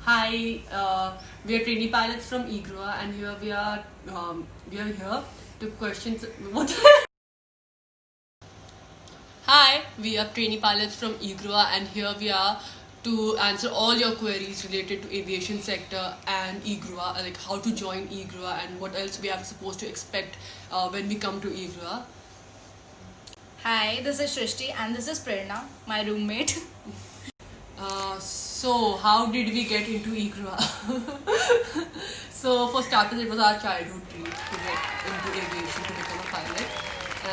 Hi, we are trainee pilots from IGROA, and here we are here to questions. What? Hi, we are trainee pilots from IGROA, and here we are to answer all your queries related to aviation sector and IGROA, like how to join IGROA and what else we are supposed to expect when we come to IGROA. Hi, this is Shrishti and this is Prerna, my roommate. So how did we get into IGROA? So for starters, it was our childhood dream to get into aviation, to become a pilot.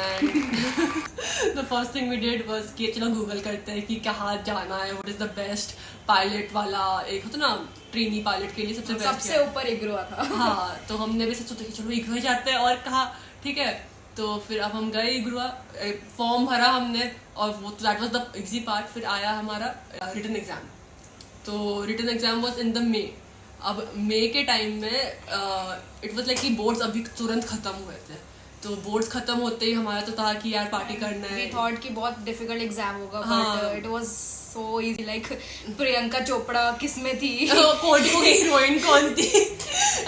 And the first thing we did was कि चलो Google करते हैं कि कहाँ जाना है, what is the best pilot वाला एक होता ना ट्रेनी पायलट के लिए सबसे ऊपर इग्रोआ था. हाँ, तो हमने भी सोचा कि चलो इग्रोआ जाते हैं और कहा ठीक है. तो फिर अब हम गए इग्रोआ, फॉर्म भरा हमने और वो that was the easy part. फिर आया हमारा रिटन एग्जाम. तो written exam was in the May. अब मई के टाइम में इट वाज लाइक कि बोर्ड्स अभी तुरंत खत्म हुए थे. तो बोर्ड्स खत्म होते ही हमारा तो था कि यार पार्टी करना है. We thought कि बहुत डिफिकल्ट एग्जाम होगा, but it was so easy. Like Priyanka Chopra किस में थी, कोडिंग की हीरोइन कौन थी,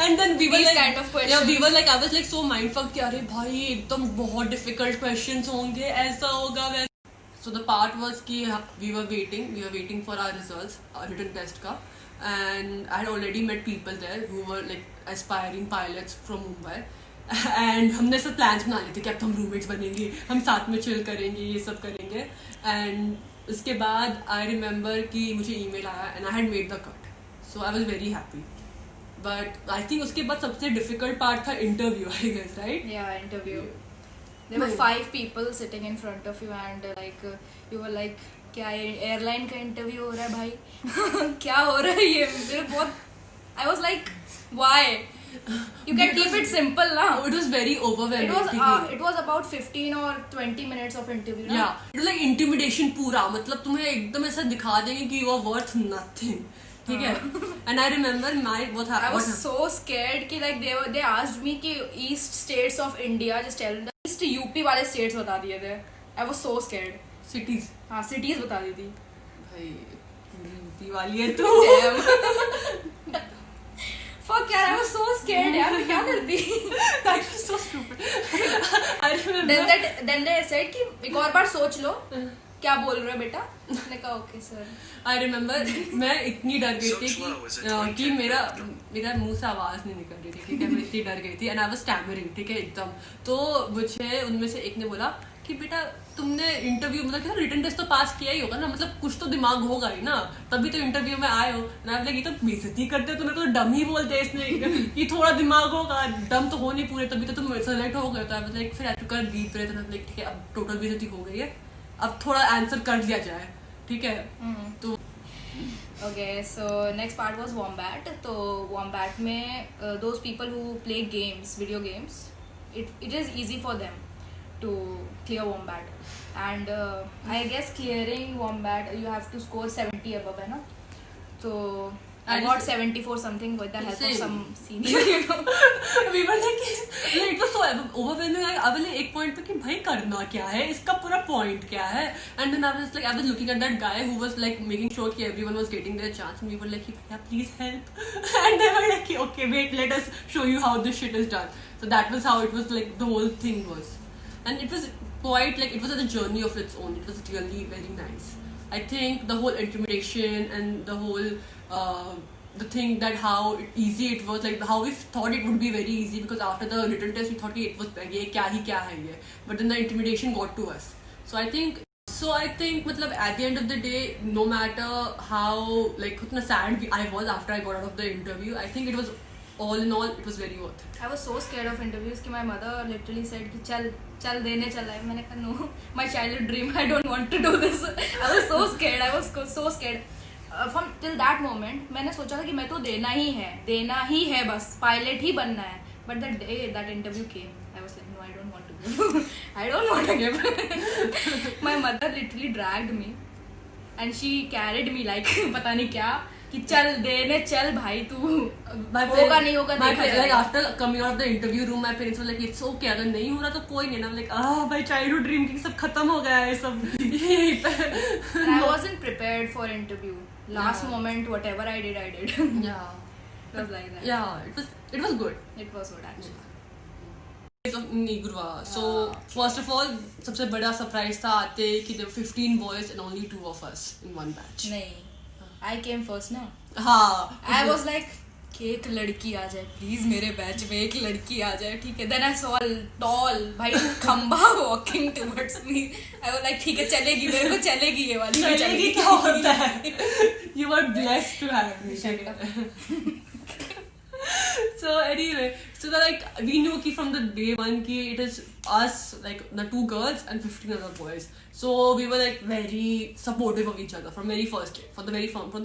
and then we were These like kind of questions. yeah, we were like I was like so mindfuck कि अरे भाई एकदम बहुत डिफिकल्ट क्वेश्चंस होंगे, ऐसा होगा वैसा. So the part was कि we were waiting for our results, our written test का, and I had already met people there who were like aspiring pilots from Mumbai. And हमने सब प्लान्स बना लिए थे कि अब तो हम रूममेट्स बनेंगे, हम साथ में चिल करेंगे, ये सब करेंगे. एंड उसके बाद आई रिमेंबर कि मुझे ईमेल आया and I had made the cut. So I was very happy. But I think उसके बाद सबसे डिफिकल्ट पार्ट था interview, I guess, right? Yeah, interview. There were 5 people sitting in front of you and like you were like क्या airline का interview हो रहा है भाई? क्या हो रहा है ये? मेरे बहुत I was like why? You can keep it simple now. It was very overwhelming. It was about 15 or 20 minutes of interview. Yeah, it was like intimidation पूरा. मतलब तुम्हें एकदम ऐसा दिखा देंगे कि you are worth nothing. ठीक है? And I remember what happened. I was so scared कि like they asked me कि East states of India, just tell them East UP वाले states बता दिए थे. I was so scared. Cities. हाँ, cities बता दी थी. भाई UP वाली है तू. Fuck यार, I was so scared यार, मैं क्या करती? That was so stupid. I remember. Then they said कि एक और बार सोच लो क्या बोल रहे हो बेटा. मैंने कहा ओके सर. आई रिमेंबर मैं इतनी डर गई थी कि मेरा मुंह से आवाज नहीं निकल रही थी. ठीक है, मैं इतनी डर गई थी एंड आई वाज स्टैमरिंग. ठीक है, एकदम. तो मुझे उनमें से एक ने बोला कि बेटा तुमने इंटरव्यू मतलब क्या रिटन टेस्ट तो पास किया ही होगा ना, मतलब कुछ तो दिमाग होगा ही ना, तभी तो इंटरव्यू में आए हो. ना ये तो बेइज्जती करते हो, तुम्हें तो डम ही बोलते हैं इसने कि थोड़ा दिमाग होगा, दम तो हो नहीं पूरे, तभी तो तुम सेलेक्ट हो गए. तो मतलब फिर आई टू कर डीप ब्रेथ एंड लाइक ठीक है अब टोटल बेइज्जती हो गई है, अब थोड़ा आंसर कर लिया जाए. ठीक है. तो Okay, so next part was Wombat. तो Wombat में those people who play games, video games, it is easy for them to clear Wombat. And I guess clearing Wombat you have to score 70 above, है ना? So I got 74 something with the help of some senior. We were like, it was so overwhelming. I was like एक point पे कि भाई करना क्या है, इसका पूरा point क्या है. And then I was looking at that guy who was like making sure कि everyone was getting their chance. And we were like, yeah, please help. And they were like, okay, wait, let us show you how this shit is done. So that was how it was like the whole thing was. And it was quite like, it was a journey of its own. It was really very nice. I think the whole intimidation and the whole the thing that how easy it was, like how we thought it would be very easy because after the written test we thought it was ये क्या है ये, but then the intimidation got to us. So I think मतलब at the end of the day, no matter how like कितना sad I was after I got out of the interview, I think it was all in all it was very worth it. I was so scared of interviews कि my mother literally said कि चल देने चला है. मैंने कहा no, my childhood dream, I don't want to do this. I was so scared. From till that moment मैंने सोचा था कि मैं तो देना ही है बस, पायलट ही बनना है. But that day that interview came, I was like no, I don't want to give. I don't want to give. My mother literally dragged me and she carried me like पता नहीं क्या कि चल देने चल भाई तू, होगा नहीं होगा देखा जाएगा. Like after coming out of the interview room, my parents were like, it's okay, अगर नहीं हो रहा तो कोई नहीं ना. I'm like भाई childhood dream की सब खत्म हो गया है सब. I wasn't prepared for interview. Last Yeah. moment, whatever I did, I did. Yeah. It was like that. Yeah, it was good. It was good actually. Of Nigrua. So first of all, सबसे बड़ा surprise था आते कि there were 15 boys and only 2 of us in one batch. नहीं, I came first ना. हाँ. I was like कि एक लड़की आ जाए प्लीज मेरे बैच में एक लड़की आ जाए ठीक है. Then I saw a tall भाई खंबा walking towards me. I was like ठीक है चलेगी मेरे को चलेगी ये वाली भी चलेगी क्या होता है? You were blessed to have me. So anyway, so like we knew ki from the day one ki it is us, like the 2 girls and 15 other boys. So we were like very supportive of each other from very first day, from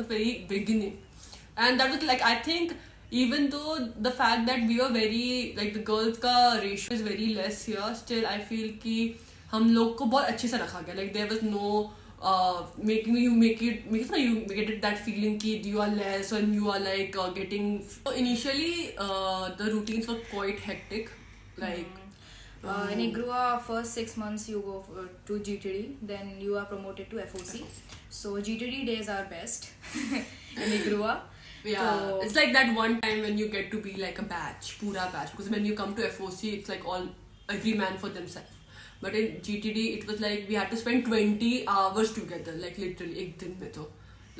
the very beginning. And that was like, I think even though the fact that we were very like the girls ka ratio is very less here, still I feel ki हम लोग को बहुत अच्छे से रखा गया. Like there was no making you get that feeling ki you are less and you are like getting. So initially the routines were quite hectic, like in Igrua first 6 months you go to GTD, then you are promoted to FOC. So GTD days are best in Igrua. yeah, So- it's like that one time when you get to be like a batch, pura batch, because when you come to FOC it's like every man for themselves. But in GTD it was like we had to spend 20 hours together, like literally एक दिन में तो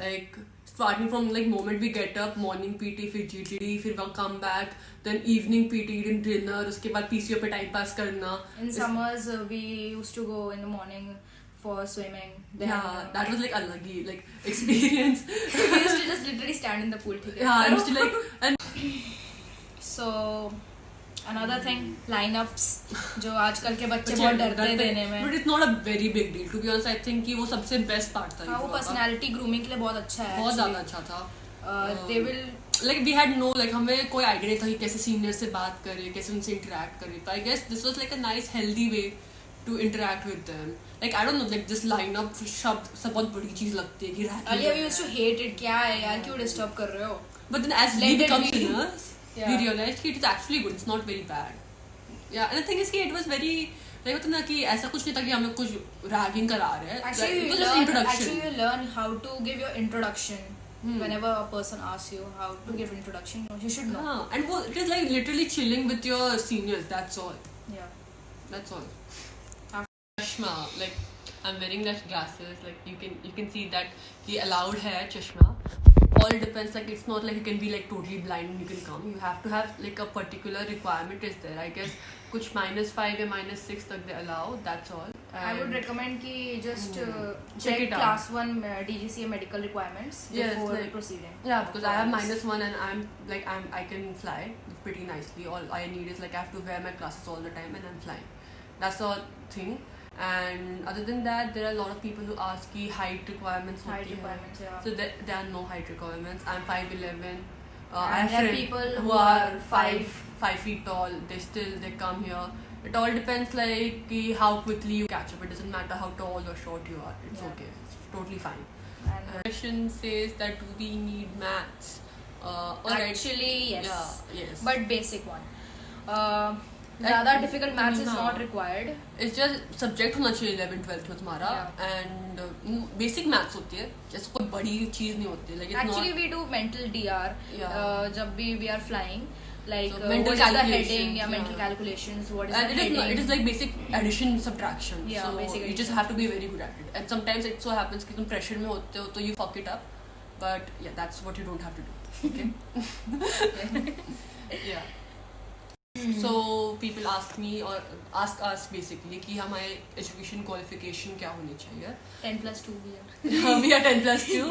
like starting from like moment we get up, morning PT, फिर GTD, फिर वहाँ come back, then evening PT, then dinner, उसके बाद PCO पे time pass करना. In summers we used to go in the morning for swimming. Then, Yeah, that was like अलग ही like experience. we used to just literally stand in the pool ठीक है. Yeah, I used to like and So another thing, lineups जो आजकल के बच्चे बहुत डरते हैं देने में. But it's not a very big deal to be honest. I think कि वो सबसे best part था. हाँ वो Igua का. पर्सनालिटी ग्रूमिंग के लिए बहुत अच्छा है. बहुत actually. ज़्यादा अच्छा था. They will Like we had no like हमें कोई idea नहीं था कि कैसे senior से बात करें, कैसे उनसे interact करें. तो I guess this was like a nice healthy way to interact with them. Like I don't know, like just line up शब्द सब बहुत बड़ी चीज लगती है कि ragging earlier we है. used to hate it. क्या है यार क्यों डिस्टर्ब कर रहे हो. But then as we Let it become be. seniors, we Yeah. realized कि it is actually good. It's not very bad. Yeah, and the thing is कि it was very like होता ना कि ऐसा कुछ नहीं था कि हमें कुछ ragging करा रहे हैं. Actually, Like, it you was just learn. introduction. Actually, you learn how to give your introduction. Whenever a person asks you how to give introduction, you should know. हाँ, and वो it is like literally chilling with your seniors. That's all. Yeah. That's all. Chashma, like I'm wearing that glasses. Like you can see that he allowed hair chashma. All depends. Like it's not like you can be like totally blind and you can come. You have to have like a particular requirement is there. I guess कुछ -5 या -6 तक they allow. That's all. I would recommend कि just Check check it out. class 1 DGCA medical requirements Yes, before like- proceeding. Yeah, because I have -1 and I can fly pretty nicely. All I need is like I have to wear my glasses all the time and I'm flying. That's the thing. And other than that, there are a lot of people who ask ki height requirements. Height होती हैं. requirements, yeah. So there are no height requirements. I'm 5'11". I And have there are friends people who who are are 5 feet tall. They come here. It all depends like ki how quickly you catch up. It doesn't matter how tall or short you are. It's Yeah. okay. It's totally fine. And Question says that do we need maths? Alright. actually, yes. Yeah, yes. But basic one. ज़्यादा difficult maths is हाँ. not required. It's just subject होना चाहिए 11th 12th में तुम्हारा Yeah. and basic maths होती है जैसे कोई बड़ी चीज नहीं होती like it's Actually, not we do mental DR. Yeah. जब भी we are flying, like So, mental what is the calculations, heading, yeah. mental calculations, what is and the it is heading. not, it is like basic addition subtraction. Yeah, so basic you just addition. have to be very good at it and sometimes it so happens कि तुम pressure में होते हो तो you fuck it up but yeah that's what you don't have to do. Okay. Yeah. So people ask me or ask us basically कि हमारे education qualification क्या होनी चाहिए. 10+2 भी है. We are 10+2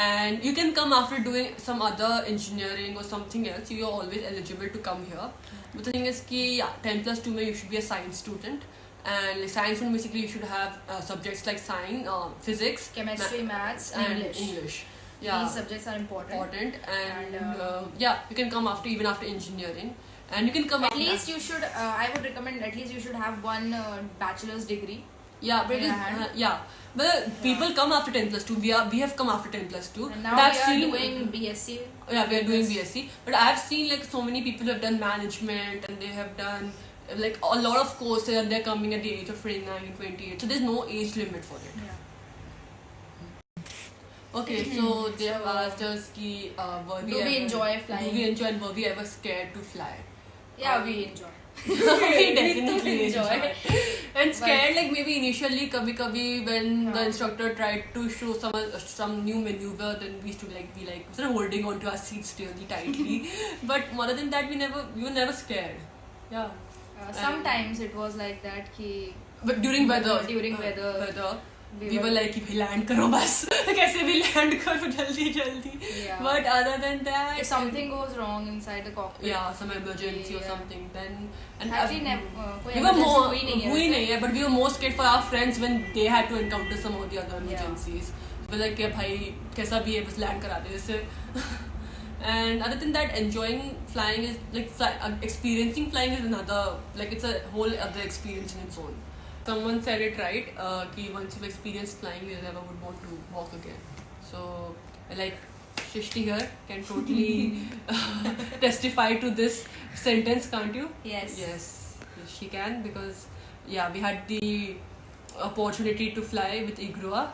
and you can come after doing some other engineering or something else. You are always eligible to come here. But the thing is कि yeah, 10+2 में you should be a science student and like science one basically you should have subjects like science, physics, Chemistry, maths, and English. Yeah, These subjects are important. and And, yeah, you can come even after engineering and you can come At least you should. I would recommend at least you should have one bachelor's degree. Yeah, but Yeah. yeah, but people come after 10+2. We have come after 10+2. And now But I've we are seen, doing BSc. Yeah, we are doing BSc. But I have seen like so many people who have done management and they have done like a lot of courses and they're coming at the age of 29, 28. So there's no age limit for it. Yeah. Okay, so they have asked us ki, were Do we enjoy flying? Do we enjoy and were we ever scared to fly? Yeah, we enjoy. We definitely enjoy. And scared, like maybe initially, kabhi when the instructor tried to show some new maneuver, then we used to be like sort of holding onto our seats really tightly. But more than that, we were never scared. Yeah. Sometimes it was like that ki. But during weather. We were like, "Bhai land karo bas, kaise bhi land karo jaldi." Yeah. But other than that, If something goes wrong inside the cockpit. yeah, some emergency or something, then Actually, koi we were emergency more hui nahi hai, but we were more scared for our friends when they had to encounter some of the other emergencies. We were like, "Yeah, bhai, kaisa bhi hai, bas land kara de isse." And other than that, enjoying flying is like experiencing flying is another, like it's a whole other experience in its own. Someone said it right, ki once you've experienced flying, you never would want to walk again. So, like, Shrishti here can totally testify to this sentence, can't you? Yes. Yes, she can, because, yeah, we had the opportunity to fly with Igrua.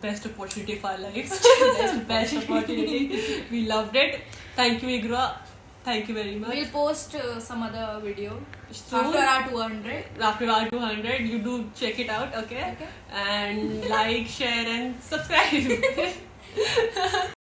Best opportunity of our lives. Best opportunity. We loved it. Thank you, Igrua. Thank you very much. We'll post some other video Soon. after our 200. After our 200, you do check it out, okay? And like, share, and subscribe.